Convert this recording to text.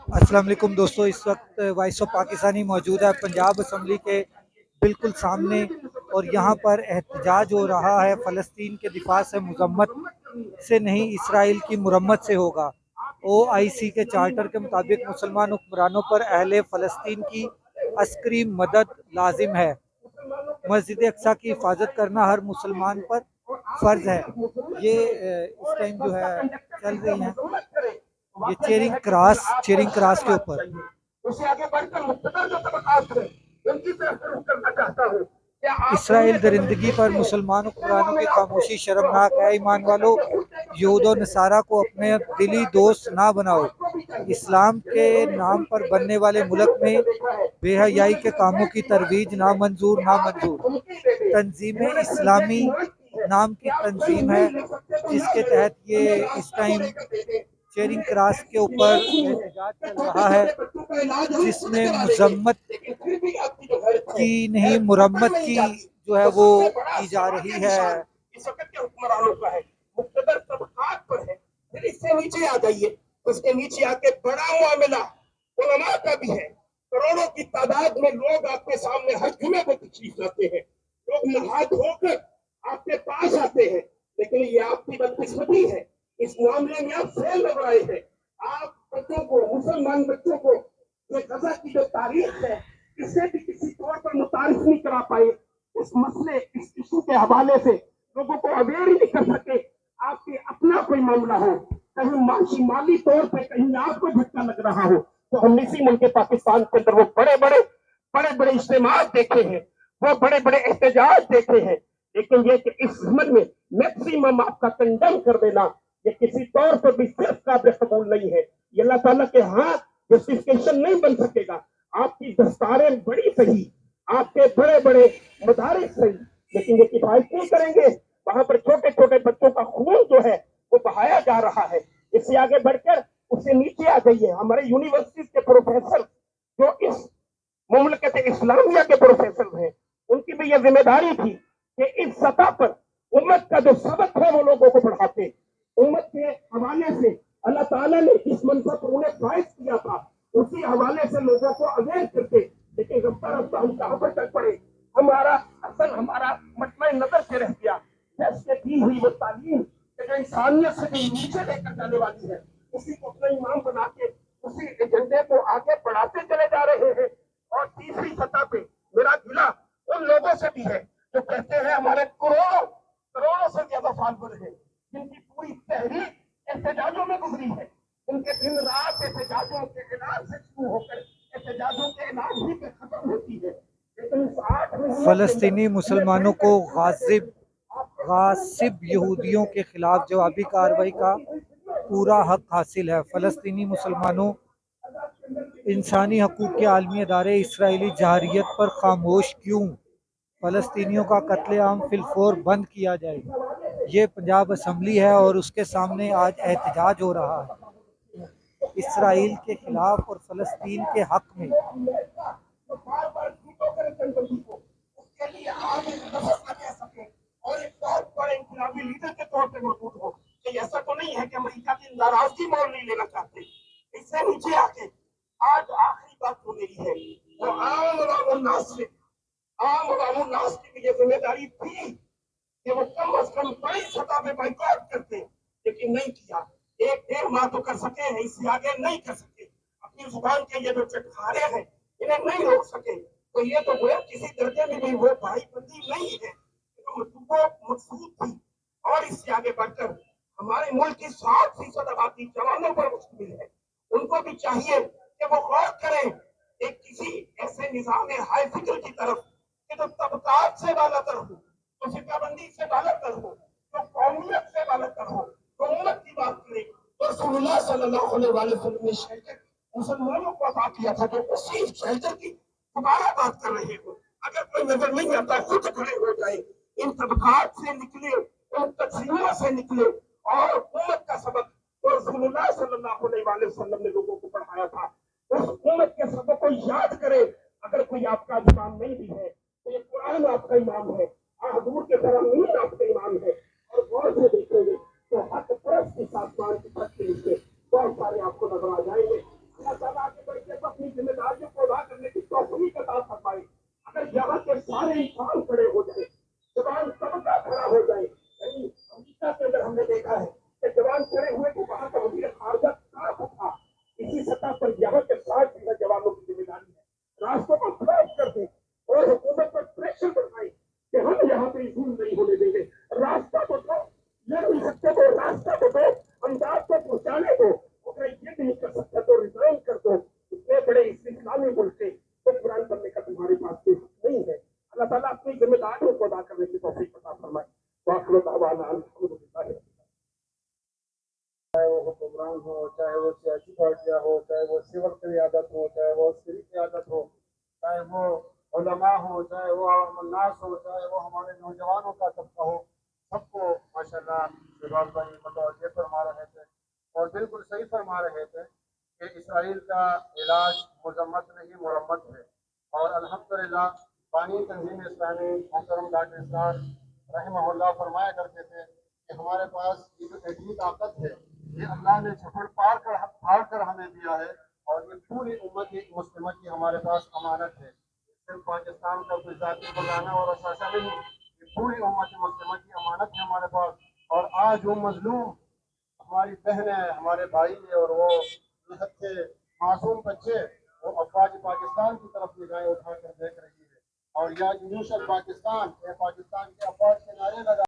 अस्सलाम वालेकुम दोस्तों, इस वक्त वॉइस ऑफ पाकिस्तानी मौजूद है पंजाब असम्बली के बिल्कुल सामने और यहाँ पर एहतजाज हो रहा है। फ़लस्तीन के दिफा से मजम्मत से नहीं, इसराइल की मुरम्मत से होगा। OIC के चार्टर के मुताबिक मुसलमान हुक्मरानों पर अहले फ़लस्तीन की अस्करी मदद लाजिम है। मस्जिद अक्सा की हिफाजत करना हर मुसलमान पर फ़र्ज है। ये इस टाइम जो है चल रही हैं, ये चेरिंग क्रॉस के ऊपर। उसे आगे बढ़कर मुख्तदर जो तबकात हैं उनकी तरफ रुख करना चाहता हूँ। इसराइल दरिंदगी पर मुसलमान हुक्मरानों की खामोशी शर्मनाक है। ईमान वालों, यहूद और नसारा को अपने दिली दोस्त ना बनाओ। इस्लाम के नाम पर बनने वाले मुल्क में बेहयाई के कामों की तरवीज नामंजूर नामंजूर। तंजीम इस्लामी नाम की तंजीम है जिसके तहत ये इस टाइम चेरिंग क्रॉस के ऊपर एहतजाज चल रहा है, जिसमें मजम्मत की नहीं मुरम्मत की जो है वो की जा रही है। इस वक्त के हुक्मरानों का है, मुख्तदर तबकात पर है। फिर इससे नीचे आ जाइए, उसके नीचे आके बड़ा मामला उलमा का भी है। करोड़ों की तादाद में लोग आपके सामने हर जुमे को तशरीफ लाते हैं, लोग नहा धोकर आपके पास आते हैं, लेकिन ये आपकी बदकिस्मती है। इस मामले में आप फेल हो रहे हैं। आप बच्चों को, मुसलमान बच्चों को ये गजा की जो तारीख है इसे भी किसी तौर पर मुतारिफ नहीं करा पाए। इस मसले, इस इशू के हवाले से लोगों को अवेयर ही नहीं कर सके। आपके अपना कोई मामला हो, कहीं माली तौर पर कहीं आपको झटका लग रहा हो, तो हमने इसी मुल्क पाकिस्तान के अंदर वो बड़े बड़े इज्तिमा देखे हैं, वो बड़े बड़े एहतजाज देखे हैं। लेकिन ये कि इस समझ में मैक्सिमम आपका कंडम कर देना ये किसी तौर पर भी सिर्फ काबिल कबूल नहीं है। ये अल्लाह ताला के हाथ जस्टिफिकेशन नहीं बन सकेगा। आपकी दस्तारें बड़ी सही, आपके बड़े बड़े मदारिस सही, लेकिन ये किफायत नहीं करेंगे। वहां पर छोटे छोटे बच्चों का खून जो है वो बहाया जा रहा है। इससे आगे बढ़कर उससे नीचे आ गई है हमारे यूनिवर्सिटी के प्रोफेसर जो इस मुमलकत इस्लामिया के प्रोफेसर हैं, उनकी भी यह जिम्मेदारी थी कि इस सतह पर उम्मत का जो सबक है वो लोगों को पढ़ाते। उम्मत के हवाले से अल्लाह ताला ने इस मनसब पर उन्हें फायद किया था, उसी हवाले से लोगों को अवेयर करते। लेकिन रफ्ता रफ्ता हम कहाँ पर तक पड़े, हमारा असल हमारा मटमय नजर से रह गया। जैसे दी हुई वो तालीम जो इंसानियत से भी नीचे लेकर जाने वाली है, उसी को अपना इमाम बना के उसी एजेंडे को आगे बढ़ाते चले जा रहे हैं। और तीसरी सतह पे मेरा गिला उन लोगों से भी है जो कहते हैं हमारे करोड़ों करोड़ों से ज्यादा फॉलोअर हैं, जिनकी पूरी तहरीक एहतजाजों में गुजरी है। उनके दिन रात एहतजाजों के ऐलान से शुरू होकर एहतजाजों के ऐलान ही पे खत्म होती है। लेकिन इस 8 महीने फ़लस्तीनी मुसलमानों को गासिब यहूदियों के खिलाफ जवाबी कार्रवाई का पूरा हक हासिल है। फ़लस्तीनी मुसलमानों, इंसानी हकूक़ के आलमी अदारे इसराइली जहारियत पर खामोश क्यों? फ़लस्तीनियों का कत्लेआम फिलफौर बंद किया जाए। ये पंजाब असम्बली है और उसके सामने आज एहतजाज हो रहा है इसराइल के खिलाफ और फ़लस्तीन के हक में। और एक बहुत बड़े इंकलाबी लीडर के तौर पर मौजूद हो कि ऐसा तो नहीं है कि अमेरिका की नाराजगी मोल नहीं लेना चाहते। इससे नीचे आके आज आखिरी बात जो मेरी है वो आम नास की भी ये जिम्मेदारी थी कि वो कम अज कम बड़ी सतह पे बाइकआउट करते, लेकिन नहीं किया। 1-1.5 माह तो कर सके हैं, इससे आगे नहीं कर सके। अपनी जुबान के ये जो चटखारे हैं इन्हें नहीं रोक सके, तो ये तो वो किसी दर्जे में भी वो भाईबंदी नहीं है जो मकसूद थी। और इससे आगे बढ़कर हमारे मुल्क की 60% आबादी जवानों पर मुश्किल है। उनको भी चाहिए कि वो गौर करें एक किसी ऐसे निजाम हाई फिक्र की तरफ कि जो तबकात से बालातर हो, तो फिक्राबंदी से बालातर हो, तो कौमियत से बालातर हो, तो उम्मत की बात करें। तो रसूलुल्लाह सल्लल्लाहु अलैहि वसल्लम ने शेल्टर मुसलमानों को अता किया था, जो उसी शेल्टर की दोबारा बात कर रहे हो। अगर कोई नजर नहीं आता खुद खड़े हो जाए, इन तबकात से निकले, इन तकसीमों से निकले और उम्मत का सबक तो रसूलुल्लाह सल्लल्लाहु अलैहि वसल्लम ने लोगों को पढ़ाया था, उस उम्मत के सबक को याद करें। अगर कोई आपका इमाम नहीं भी है तो ये कुरान आपका इमाम है, हजूर के तरमीम आपका इमाम है। और गौर से देखेंगे तो हक परस्त इस आसमान की छत के नीचे बहुत सारे आपको नजर आ जाएंगे। अल्लाह ताला दो, रिजाइन कर दो, इतने बड़े इस इस्लामी मुल्क से तो कुरान पढ़ने का तुम्हारे पास कोई हक नहीं है। अल्लाह ताला अपनी जिम्मेदारियों को अदा करने की तौफीक अता फरमाए। वाखिर दावाना अल्हम्दुलिल्लाह। चाहे वो हुक्मरान हो, चाहे वो सियासी पार्टियां हो, चाहे वो सिविल क़यादत हो, चाहे वो सिविल क़यादत हो, चाहे वो उलमा हो, चाहे वो अवामुन्नास हो, चाहे वो हमारे नौजवानों का तबका हो, सबको माशाल्लाह शहबाज भाई मुतवज्जे फरमा रहे थे और बिल्कुल सही फरमा रहे थे कि इसराइल का इलाज मजम्मत नहीं मुरम्मत है। और अल्हम्दुलिल्लाह बानी तंजीम इस्लामी मोहतरम डॉक्टर इसरार रहमहुल्लाह फरमाया करते थे कि हमारे पास ये जो एटमी ताकत है ये अल्लाह ने छप्पड़ फाड़ कर हमें दिया है और ये पूरी उम्मत मुस्लिमा की हमारे पास अमानत है। सिर्फ पाकिस्तान का कोई जाति खजाना और असासा नहीं, ये पूरी उम्मत मुस्लिमा की अमानत है हमारे पास। और आज वो मजलूम हमारी बहनें, हमारे भाई और वो निहत्थे मासूम बच्चे वो अफवाज पाकिस्तान की तरफ निगाहें उठाकर देख रही है और या यूशल पाकिस्तान, पाकिस्तान के अफवाज के नारे लगा